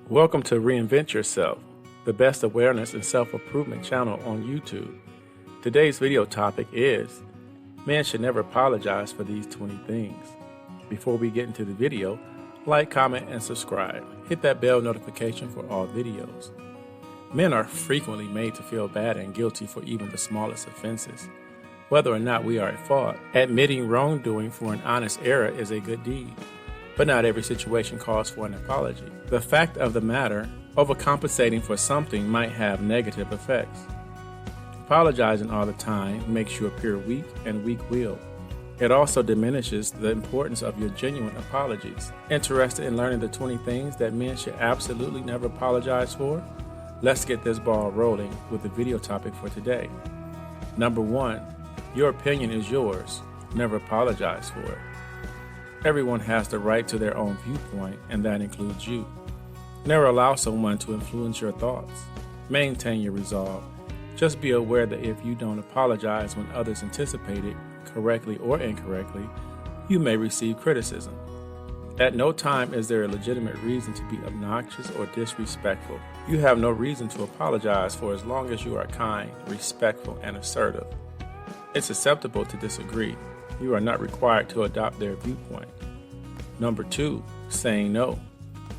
Welcome to Reinvent Yourself, the best awareness and self-improvement channel on YouTube. Today's video topic is, men should never apologize for these 20 things. Before we get into the video, like, comment, and subscribe. Hit that bell notification for all videos. Men are frequently made to feel bad and guilty for even the smallest offenses. Whether or not we are at fault, admitting wrongdoing for an honest error is a good deed. But not every situation calls for an apology. The fact of the matter, overcompensating for something might have negative effects. Apologizing all the time makes you appear weak and weak-willed. It also diminishes the importance of your genuine apologies. Interested in learning the 20 things that men should absolutely never apologize for? Let's get this ball rolling with the video topic for today. Number 1, your opinion is yours. Never apologize for it. Everyone has the right to their own viewpoint, and that includes you. Never allow someone to influence your thoughts. Maintain your resolve. Just be aware that if you don't apologize when others anticipate it, correctly or incorrectly, you may receive criticism. At no time is there a legitimate reason to be obnoxious or disrespectful. You have no reason to apologize for as long as you are kind, respectful, and assertive. It's acceptable to disagree. You are not required to adopt their viewpoint. Number 2, saying no.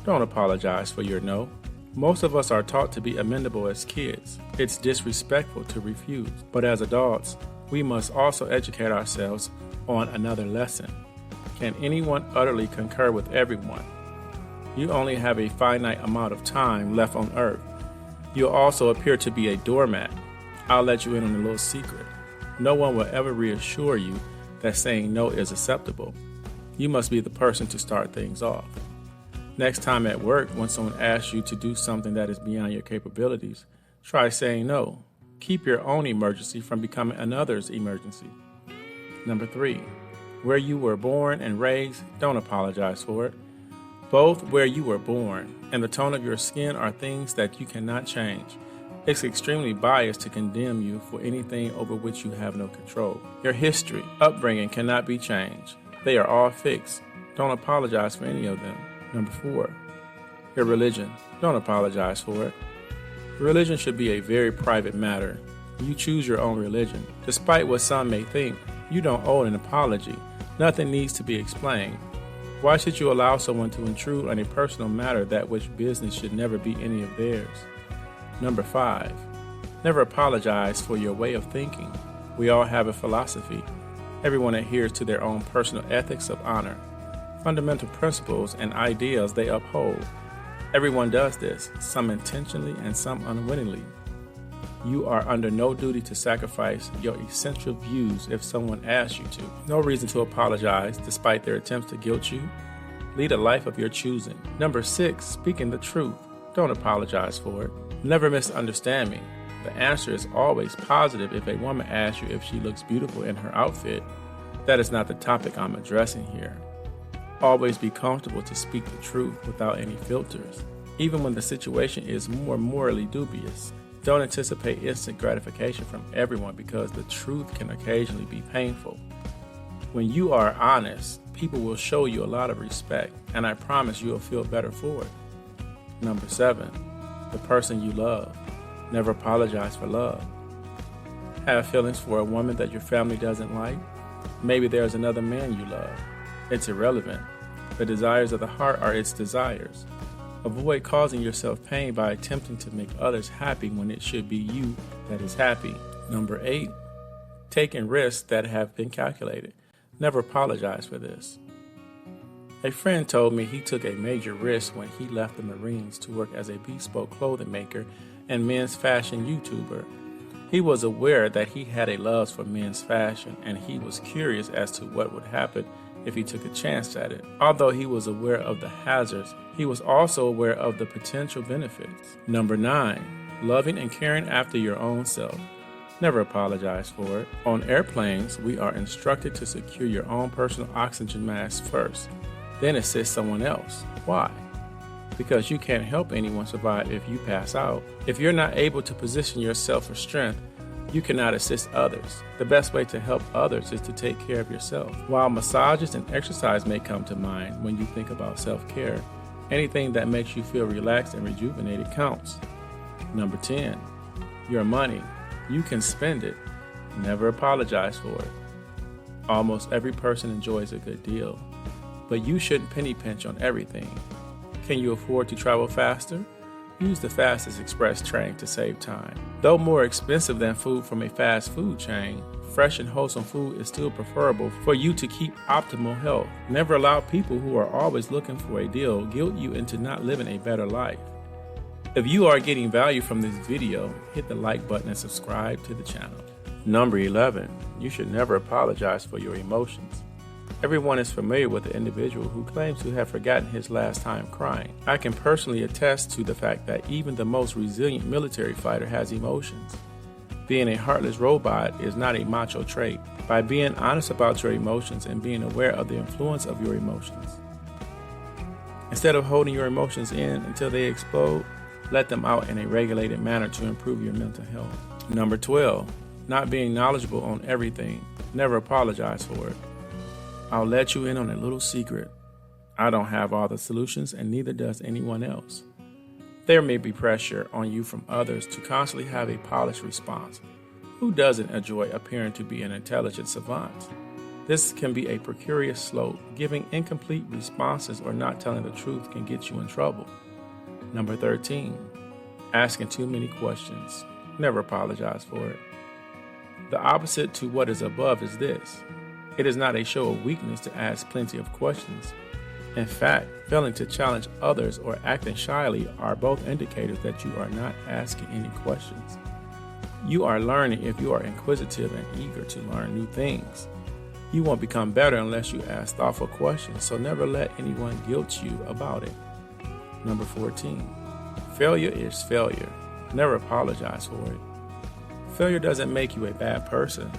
Don't apologize for your no. Most of us are taught to be amendable as kids. It's disrespectful to refuse. But as adults, we must also educate ourselves on another lesson. Can anyone utterly concur with everyone? You only have a finite amount of time left on earth. You'll also appear to be a doormat. I'll let you in on a little secret. No one will ever reassure you that saying no is acceptable. You must be the person to start things off. Next time at work, when someone asks you to do something that is beyond your capabilities, try saying no. Keep your own emergency from becoming another's emergency. Number 3, where you were born and raised, don't apologize for it. Both where you were born and the tone of your skin are things that you cannot change. It's extremely biased to condemn you for anything over which you have no control. Your history, upbringing cannot be changed. They are all fixed. Don't apologize for any of them. Number 4, your religion. Don't apologize for it. Religion should be a very private matter. You choose your own religion. Despite what some may think, you don't owe an apology. Nothing needs to be explained. Why should you allow someone to intrude on a personal matter that which business should never be any of theirs? Number 5, never apologize for your way of thinking. We all have a philosophy. Everyone adheres to their own personal ethics of honor, fundamental principles and ideals they uphold. Everyone does this, some intentionally and some unwittingly. You are under no duty to sacrifice your essential views if someone asks you to. No reason to apologize despite their attempts to guilt you. Lead a life of your choosing. Number 6, speaking the truth. Don't apologize for it. Never misunderstand me. The answer is always positive if a woman asks you if she looks beautiful in her outfit. That is not the topic I'm addressing here. Always be comfortable to speak the truth without any filters, even when the situation is more morally dubious. Don't anticipate instant gratification from everyone because the truth can occasionally be painful. When you are honest, people will show you a lot of respect, and I promise you'll feel better for it. Number 7, the person you love. Never apologize for love. Have feelings for a woman that your family doesn't like? Maybe there's another man you love. It's irrelevant. The desires of the heart are its desires. Avoid causing yourself pain by attempting to make others happy when it should be you that is happy. Number 8, taking risks that have been calculated. Never apologize for this. A friend told me he took a major risk when he left the Marines to work as a bespoke clothing maker and men's fashion YouTuber. He was aware that he had a love for men's fashion, and he was curious as to what would happen if he took a chance at it. Although he was aware of the hazards, he was also aware of the potential benefits. Number 9, loving and caring after your own self. Never apologize for it. On airplanes, we are instructed to secure your own personal oxygen mask first, then assist someone else. Why? Because you can't help anyone survive if you pass out. If you're not able to position yourself for strength, you cannot assist others. The best way to help others is to take care of yourself. While massages and exercise may come to mind when you think about self-care, Anything that makes you feel relaxed and rejuvenated counts. Number 10, your money. You can spend it. Never apologize for it. Almost every person enjoys a good deal, but you shouldn't penny pinch on everything. Can you afford to travel faster? Use the fastest express train to save time. Though more expensive than food from a fast food chain, fresh and wholesome food is still preferable for you to keep optimal health. Never allow people who are always looking for a deal guilt you into not living a better life. If you are getting value from this video, hit the like button and subscribe to the channel. Number 11, you should never apologize for your emotions. Everyone is familiar with the individual who claims to have forgotten his last time crying. I can personally attest to the fact that even the most resilient military fighter has emotions. Being a heartless robot is not a macho trait. By being honest about your emotions and being aware of the influence of your emotions, instead of holding your emotions in until they explode, let them out in a regulated manner to improve your mental health. Number 12, not being knowledgeable on everything. Never apologize for it. I'll let you in on a little secret. I don't have all the solutions, and neither does anyone else. There may be pressure on you from others to constantly have a polished response. Who doesn't enjoy appearing to be an intelligent savant? This can be a precarious slope. Giving incomplete responses or not telling the truth can get you in trouble. Number 13, asking too many questions. Never apologize for it. The opposite to what is above is this. It is not a show of weakness to ask plenty of questions. In fact, failing to challenge others or acting shyly are both indicators that you are not asking any questions. You are learning if you are inquisitive and eager to learn new things. You won't become better unless you ask thoughtful questions, so never let anyone guilt you about it. Number 14, failure is failure. Never apologize for it. Failure doesn't make you a bad person.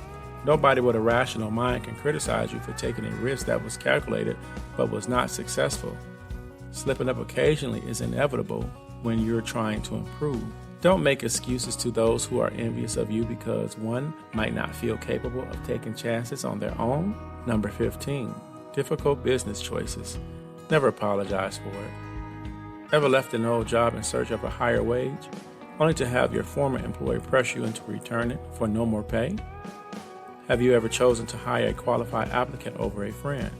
Nobody with a rational mind can criticize you for taking a risk that was calculated but was not successful. Slipping up occasionally is inevitable when you're trying to improve. Don't make excuses to those who are envious of you because one might not feel capable of taking chances on their own. Number 15, difficult business choices. Never apologize for it. Ever left an old job in search of a higher wage, only to have your former employer pressure you into return it for no more pay? Have you ever chosen to hire a qualified applicant over a friend?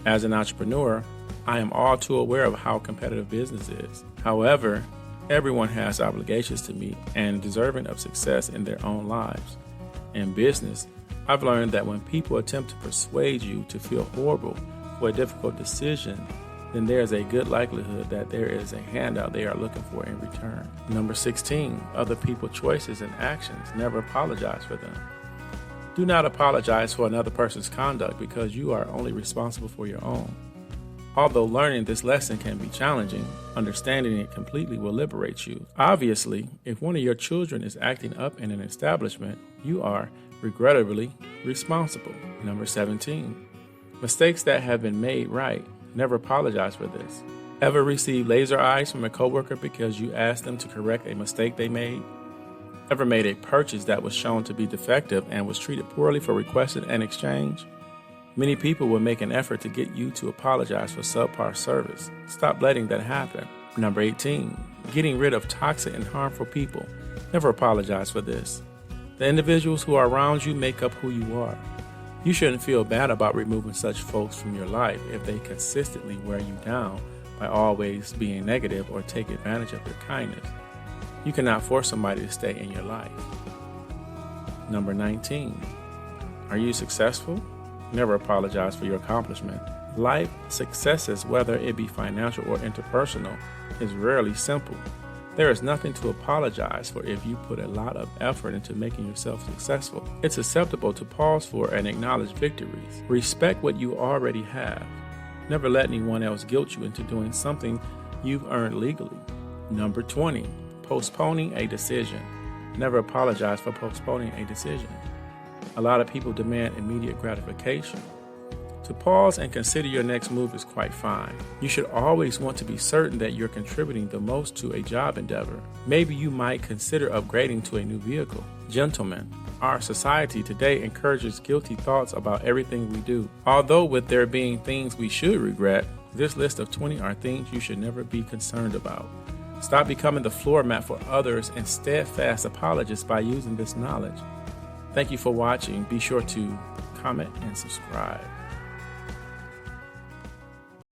As an entrepreneur, I am all too aware of how competitive business is. However, everyone has obligations to meet and deserving of success in their own lives. In business, I've learned that when people attempt to persuade you to feel horrible for a difficult decision, then there is a good likelihood that there is a handout they are looking for in return. Number 16, other people's choices and actions. Never apologize for them. Do not apologize for another person's conduct because you are only responsible for your own. Although learning this lesson can be challenging, understanding it completely will liberate you. Obviously, if one of your children is acting up in an establishment, you are, regrettably, responsible. Number 17, mistakes that have been made right. Never apologize for this. Ever received laser eyes from a coworker because you asked them to correct a mistake they made? Ever made a purchase that was shown to be defective and was treated poorly for requesting an exchange? Many people will make an effort to get you to apologize for subpar service. Stop letting that happen. Number 18, getting rid of toxic and harmful people. Never apologize for this. The individuals who are around you make up who you are. You shouldn't feel bad about removing such folks from your life if they consistently wear you down by always being negative or take advantage of your kindness. You cannot force somebody to stay in your life. Number 19, are you successful? Never apologize for your accomplishment. Life successes, whether it be financial or interpersonal, is rarely simple. There is nothing to apologize for if you put a lot of effort into making yourself successful. It's acceptable to pause for and acknowledge victories. Respect what you already have. Never let anyone else guilt you into doing something you've earned legally. Number 20, postponing a decision. Never apologize for postponing a decision. A lot of people demand immediate gratification. To pause and consider your next move is quite fine. You should always want to be certain that you're contributing the most to a job endeavor. Maybe you might consider upgrading to a new vehicle. Gentlemen, our society today encourages guilty thoughts about everything we do. Although with there being things we should regret, This list of 20 are things you should never be concerned about. Stop becoming the floor mat for others and steadfast apologists by using this knowledge. Thank you for watching. Be sure to comment and subscribe.